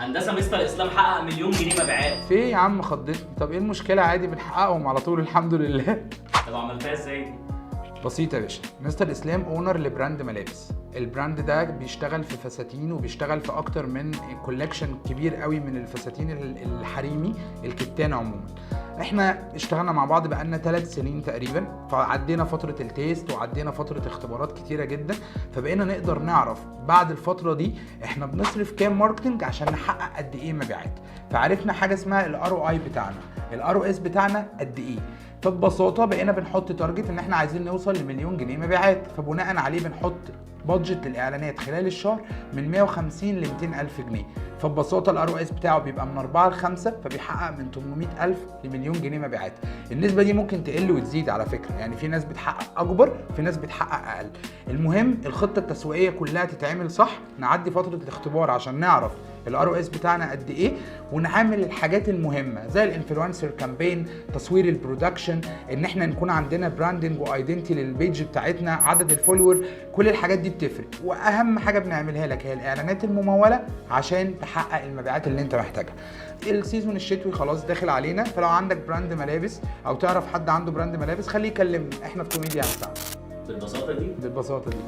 هندسه مستر اسلام حقق مليون جنيه مبيعات. في ايه يا عم خضتني؟ طب ايه المشكله؟ عادي بنحققهم على طول الحمد لله. طب عملتها ازاي دي؟ بسيطة يا باشا. مستر اسلام اونر لبراند ملابس. البراند ده بيشتغل في فساتين وبيشتغل في اكتر من كولكشن كبير قوي من الفساتين الحريمي الكتان عموما. احنا اشتغلنا مع بعض بقالنا 3 سنين تقريبا، فعدينا فترة التيست وعدينا فترة اختبارات كتيرة جدا، فبقينا نقدر نعرف بعد الفترة دي احنا بنصرف كام ماركتنج عشان نحقق قد ايه مبيعات. فعرفنا حاجة اسمها الار اي بتاعنا، الار او اس بتاعنا قد ايه. فببساطه بقينا بنحط تارجت ان احنا عايزين نوصل لمليون جنيه مبيعات، فبناء عليه بنحط بادجت للاعلانات خلال الشهر من 150 ل 200 الف جنيه. فببساطه الار او اس بتاعه بيبقى من 4 ل 5، فبيحقق من 800 الف لمليون جنيه مبيعات. النسبه دي ممكن تقل وتزيد على فكره، يعني في ناس بتحقق اكبر، في ناس بتحقق اقل. المهم الخطه التسويقيه كلها تتعمل صح، نعدي فتره الاختبار عشان نعرف الار او اس بتاعنا قد ايه، ونعمل الحاجات المهمه زي الانفلونسر كامبين، تصوير البرودكشن، ان احنا نكون عندنا براندنج وايدنتي للبيج بتاعتنا، عدد الفولور، كل الحاجات دي بتفرق. واهم حاجه بنعملها لك هي الاعلانات المموله عشان تحقق المبيعات اللي انت محتاجها. السيزون الشتوي خلاص داخل علينا، فلو عندك براند ملابس او تعرف حد عنده براند ملابس خليه يكلمنا، احنا في كوميديا هنساعده. بالبساطه دي؟ بالبساطه دي.